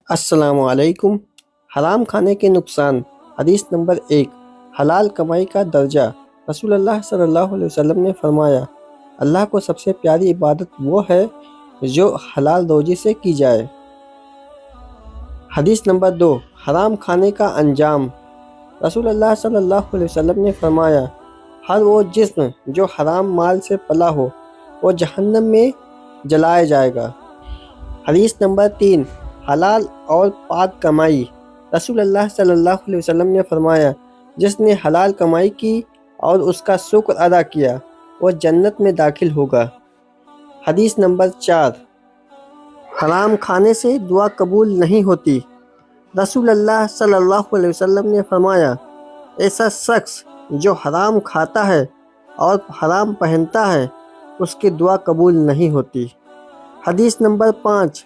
السلام علیکم۔ حرام کھانے کے نقصان۔ حدیث نمبر 1۔ حلال کمائی کا درجہ۔ رسول اللہ صلی اللہ علیہ وسلم نے فرمایا، اللہ کو سب سے پیاری عبادت وہ ہے جو حلال روزی سے کی جائے۔ حدیث نمبر 2۔ حرام کھانے کا انجام۔ رسول اللہ صلی اللہ علیہ وسلم نے فرمایا، ہر وہ جسم جو حرام مال سے پلا ہو وہ جہنم میں جلایا جائے گا۔ حدیث نمبر 3۔ حلال اور پاک کمائی۔ رسول اللہ صلی اللہ علیہ وسلم نے فرمایا، جس نے حلال کمائی کی اور اس کا شکر ادا کیا وہ جنت میں داخل ہوگا۔ حدیث نمبر 4۔ حرام کھانے سے دعا قبول نہیں ہوتی۔ رسول اللہ صلی اللہ علیہ وسلم نے فرمایا، ایسا شخص جو حرام کھاتا ہے اور حرام پہنتا ہے اس کی دعا قبول نہیں ہوتی۔ حدیث نمبر 5۔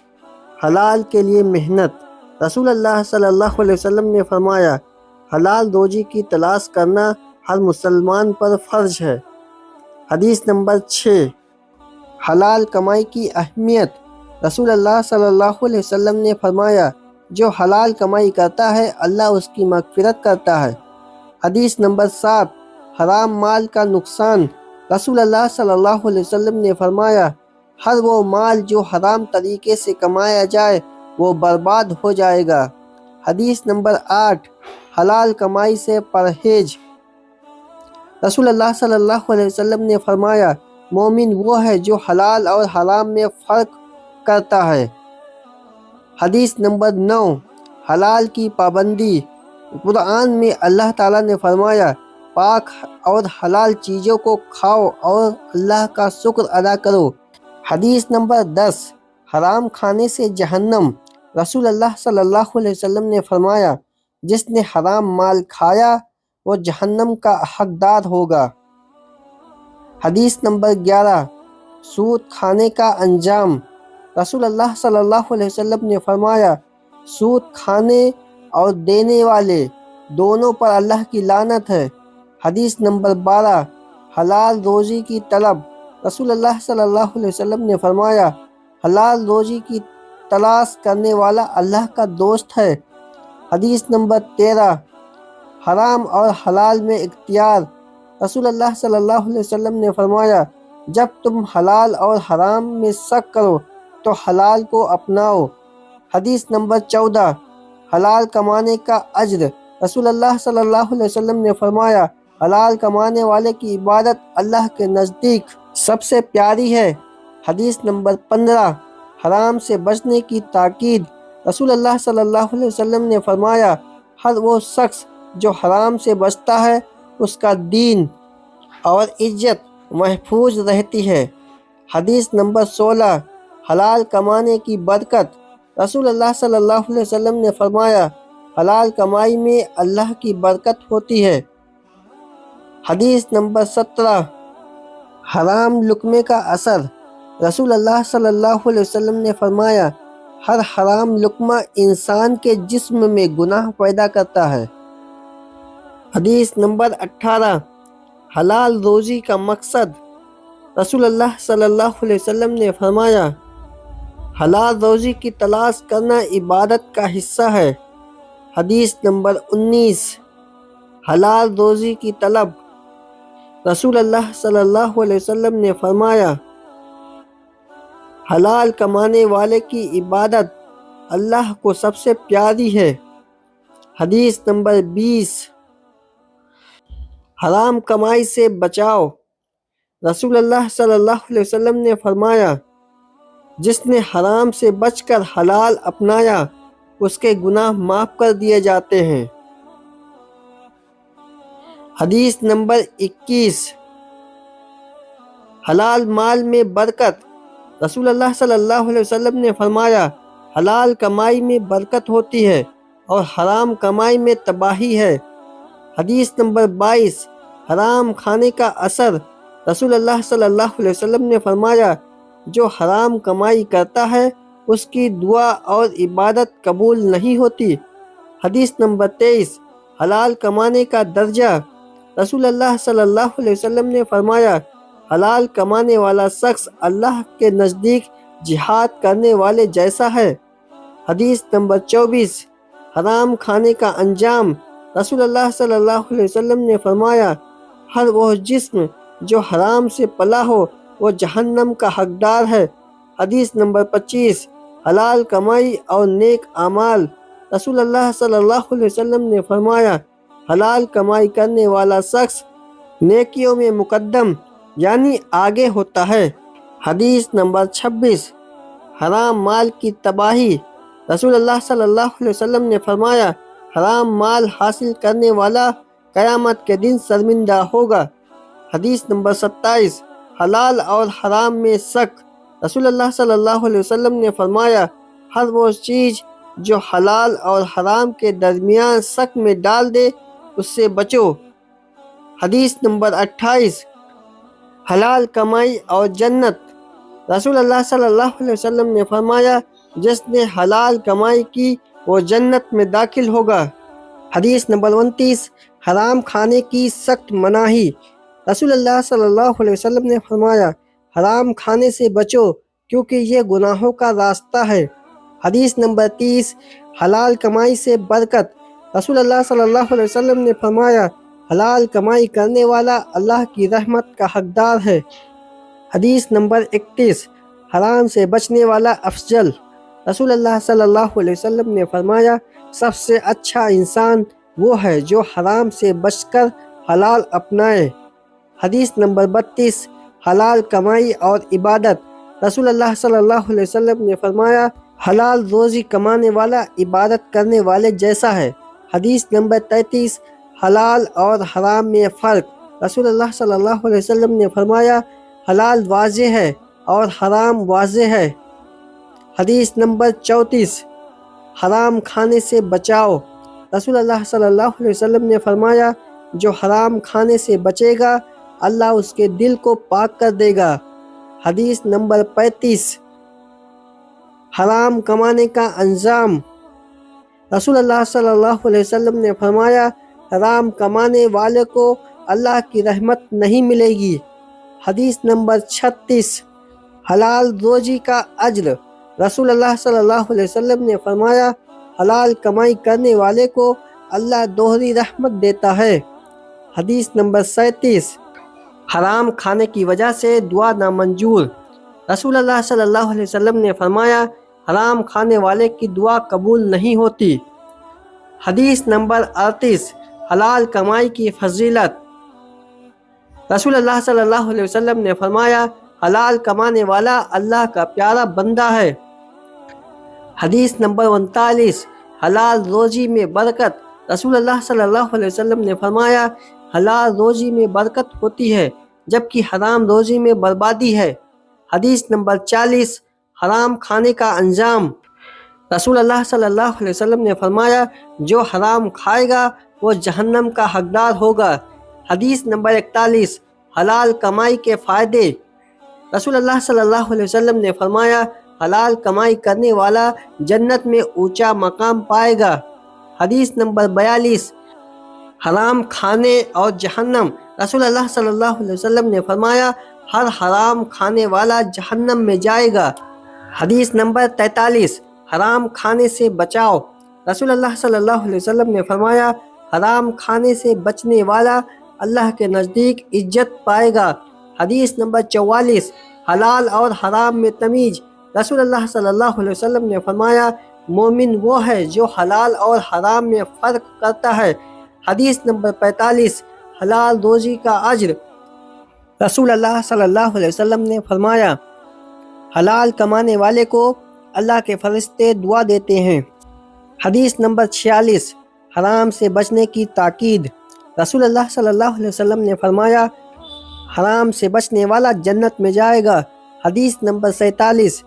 حلال کے لیے محنت۔ رسول اللہ صلی اللہ علیہ وسلم نے فرمایا، حلال روزی کی تلاش کرنا ہر مسلمان پر فرض ہے۔ حدیث نمبر 6۔ حلال کمائی کی اہمیت۔ رسول اللہ صلی اللہ علیہ وسلم نے فرمایا، جو حلال کمائی کرتا ہے اللہ اس کی مغفرت کرتا ہے۔ حدیث نمبر 7۔ حرام مال کا نقصان۔ رسول اللہ صلی اللہ علیہ وسلم نے فرمایا، ہر وہ مال جو حرام طریقے سے کمایا جائے وہ برباد ہو جائے گا۔ حدیث نمبر 8۔ حلال کمائی سے پرہیز۔ رسول اللہ صلی اللہ علیہ وسلم نے فرمایا، مومن وہ ہے جو حلال اور حرام میں فرق کرتا ہے۔ حدیث نمبر 9۔ حلال کی پابندی۔ قرآن میں اللہ تعالیٰ نے فرمایا، پاک اور حلال چیزوں کو کھاؤ اور اللہ کا شکر ادا کرو۔ حدیث نمبر 10۔ حرام کھانے سے جہنم۔ رسول اللہ صلی اللہ علیہ وسلم نے فرمایا، جس نے حرام مال کھایا وہ جہنم کا حقدار ہوگا۔ حدیث نمبر 11۔ سود کھانے کا انجام۔ رسول اللہ صلی اللہ علیہ وسلم نے فرمایا، سود کھانے اور دینے والے دونوں پر اللہ کی لعنت ہے۔ حدیث نمبر 12۔ حلال روزی کی طلب۔ رسول اللہ صلی اللہ علیہ وسلم نے فرمایا، حلال روزی کی تلاش کرنے والا اللہ کا دوست ہے۔ حدیث نمبر 13۔ حرام اور حلال میں اختیار۔ رسول اللہ صلی اللہ علیہ وسلم نے فرمایا، جب تم حلال اور حرام میں شک کرو تو حلال کو اپناؤ۔ حدیث نمبر 14۔ حلال کمانے کا اجر۔ رسول اللہ صلی اللہ علیہ وسلم نے فرمایا، حلال کمانے والے کی عبادت اللہ کے نزدیک سب سے پیاری ہے۔ حدیث نمبر 15۔ حرام سے بچنے کی تاکید۔ رسول اللہ صلی اللہ علیہ وسلم نے فرمایا، ہر وہ شخص جو حرام سے بچتا ہے اس کا دین اور عزت محفوظ رہتی ہے۔ حدیث نمبر 16۔ حلال کمانے کی برکت۔ رسول اللہ صلی اللہ علیہ وسلم نے فرمایا، حلال کمائی میں اللہ کی برکت ہوتی ہے۔ حدیث نمبر 17۔ حرام لقمے کا اثر۔ رسول اللہ صلی اللہ علیہ وسلم نے فرمایا، ہر حرام لقمہ انسان کے جسم میں گناہ پیدا کرتا ہے۔ حدیث نمبر 18۔ حلال روزی کا مقصد۔ رسول اللہ صلی اللہ علیہ وسلم نے فرمایا، حلال روزی کی تلاش کرنا عبادت کا حصہ ہے۔ حدیث نمبر 19۔ حلال روزی کی طلب۔ رسول اللہ صلی اللہ علیہ وسلم نے فرمایا، حلال کمانے والے کی عبادت اللہ کو سب سے پیاری ہے۔ حدیث نمبر 20۔ حرام کمائی سے بچاؤ۔ رسول اللہ صلی اللہ علیہ وسلم نے فرمایا، جس نے حرام سے بچ کر حلال اپنایا اس کے گناہ معاف کر دیے جاتے ہیں۔ حدیث نمبر 21۔ حلال مال میں برکت۔ رسول اللہ صلی اللہ علیہ وسلم نے فرمایا، حلال کمائی میں برکت ہوتی ہے اور حرام کمائی میں تباہی ہے۔ حدیث نمبر 22۔ حرام کھانے کا اثر۔ رسول اللہ صلی اللہ علیہ وسلم نے فرمایا، جو حرام کمائی کرتا ہے اس کی دعا اور عبادت قبول نہیں ہوتی۔ حدیث نمبر 23۔ حلال کمانے کا درجہ۔ رسول اللہ صلی اللہ علیہ وسلم نے فرمایا، حلال کمانے والا شخص اللہ کے نزدیک جہاد کرنے والے جیسا ہے۔ حدیث نمبر 24 حرام کھانے کا انجام۔ رسول اللہ صلی اللہ علیہ وسلم نے فرمایا ہر وہ جسم جو حرام سے پلا ہو وہ جہنم کا حقدار ہے۔ حدیث نمبر 25 حلال کمائی اور نیک اعمال۔ رسول اللہ صلی اللہ علیہ وسلم نے فرمایا حلال کمائی کرنے والا شخص نیکیوں میں مقدم یعنی آگے ہوتا ہے۔ حدیث نمبر 26 حرام مال کی تباہی۔ رسول اللہ صلی اللہ علیہ وسلم نے فرمایا حرام مال حاصل کرنے والا قیامت کے دن شرمندہ ہوگا۔ حدیث نمبر 27 حلال اور حرام میں شک۔ رسول اللہ صلی اللہ علیہ وسلم نے فرمایا ہر وہ چیز جو حلال اور حرام کے درمیان شک میں ڈال دے اس سے بچو۔ حدیث نمبر 28 حلال کمائی اور جنت۔ رسول اللہ صلی اللہ علیہ وسلم نے فرمایا جس نے حلال کمائی کی وہ جنت میں داخل ہوگا۔ حدیث نمبر 29 حرام کھانے کی سخت مناہی۔ رسول اللہ صلی اللہ علیہ وسلم نے فرمایا حرام کھانے سے بچو کیونکہ یہ گناہوں کا راستہ ہے۔ حدیث نمبر 30 حلال کمائی سے برکت۔ رسول اللہ صلی اللہ علیہ وسلم نے فرمایا حلال کمائی کرنے والا اللہ کی رحمت کا حقدار ہے۔ حدیث نمبر 31 حرام سے بچنے والا افضل۔ رسول اللہ صلی اللہ علیہ وسلم نے فرمایا سب سے اچھا انسان وہ ہے جو حرام سے بچ کر حلال اپنائے۔ حدیث نمبر 32 حلال کمائی اور عبادت۔ رسول اللہ صلی اللہ علیہ وسلم نے فرمایا حلال روزی کمانے والا عبادت کرنے والے جیسا ہے۔ حدیث نمبر 33 حلال اور حرام میں فرق۔ رسول اللہ صلی اللہ علیہ وسلم نے فرمایا حلال واضح ہے اور حرام واضح ہے۔ حدیث نمبر 34 حرام کھانے سے بچاؤ۔ رسول اللہ صلی اللہ علیہ وسلم نے فرمایا جو حرام کھانے سے بچے گا اللہ اس کے دل کو پاک کر دے گا۔ حدیث نمبر 35 حرام کمانے کا انجام۔ رسول اللہ صلی اللہ علیہ وسلم نے فرمایا حرام کمانے والے کو اللہ کی رحمت نہیں ملے گی۔ حدیث نمبر 36 حلال روزی کا اجر۔ رسول اللہ صلی اللہ علیہ وسلم نے فرمایا حلال کمائی کرنے والے کو اللہ دوہری رحمت دیتا ہے۔ حدیث نمبر 37 حرام کھانے کی وجہ سے دعا نامنظور۔ رسول اللہ صلی اللہ علیہ وسلم نے فرمایا حرام کھانے والے کی دعا قبول نہیں ہوتی۔ حدیث نمبر 38 حلال کمائی کی فضیلت۔ رسول اللہ صلی اللہ علیہ وسلم نے فرمایا حلال کمانے والا اللہ کا پیارا بندہ ہے۔ حدیث نمبر 39 حلال روزی میں برکت۔ رسول اللہ صلی اللہ علیہ وسلم نے فرمایا حلال روزی میں برکت ہوتی ہے جبکہ حرام روزی میں بربادی ہے۔ حدیث نمبر 40 حرام کھانے کا انجام۔ رسول اللہ صلی اللہ علیہ وسلم نے فرمایا جو حرام کھائے گا وہ جہنم کا حقدار ہوگا۔ حدیث نمبر 41 حلال کمائی کے فائدے۔ رسول اللہ صلی اللہ علیہ وسلم نے فرمایا حلال کمائی کرنے والا جنت میں اونچا مقام پائے گا۔ حدیث نمبر 42 حرام کھانے اور جہنم۔ رسول اللہ صلی اللہ علیہ وسلم نے فرمایا ہر حرام کھانے والا جہنم میں جائے گا۔ حدیث نمبر 43 حرام کھانے سے بچاؤ۔ رسول اللہ صلی اللہ علیہ وسلم نے فرمایا حرام کھانے سے بچنے والا اللہ کے نزدیک عزت پائے گا۔ حدیث نمبر 44 حلال اور حرام میں تمیز۔ رسول اللہ صلی اللہ علیہ وسلم نے فرمایا مومن وہ ہے جو حلال اور حرام میں فرق کرتا ہے۔ حدیث نمبر 45 حلال روزی کا اجر۔ رسول اللہ صلی اللہ علیہ وسلم نے فرمایا حلال کمانے والے کو اللہ کے فرشتے دعا دیتے ہیں۔ حدیث نمبر 46 حرام سے بچنے کی تاکید۔ رسول اللہ صلی اللہ علیہ وسلم نے فرمایا حرام سے بچنے والا جنت میں جائے گا۔ حدیث نمبر 47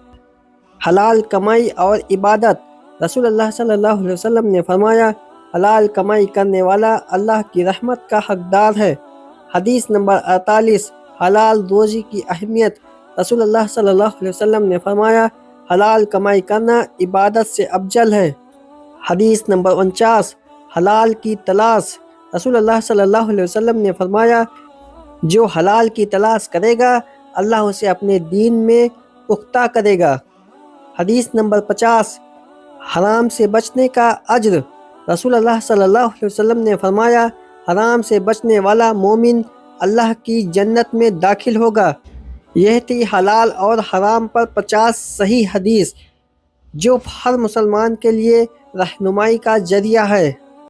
حلال کمائی اور عبادت۔ رسول اللہ صلی اللہ علیہ وسلم نے فرمایا حلال کمائی کرنے والا اللہ کی رحمت کا حقدار ہے۔ حدیث نمبر 48 حلال روزی کی اہمیت۔ رسول اللہ صلی اللہ علیہ وسلم نے فرمایا حلال کمائی کرنا عبادت سے افضل ہے۔ حدیث نمبر 49 حلال کی تلاش۔ رسول اللہ صلی اللہ علیہ وسلم نے فرمایا جو حلال کی تلاش کرے گا اللہ اسے اپنے دین میں پختہ کرے گا۔ حدیث نمبر 50 حرام سے بچنے کا اجر۔ رسول اللہ صلی اللہ علیہ وسلم نے فرمایا، حرام سے بچنے والا مومن اللہ کی جنت میں داخل ہوگا۔ یہ تھی حلال اور حرام پر 50 صحیح حدیث جو ہر مسلمان کے لیے رہنمائی کا ذریعہ ہے۔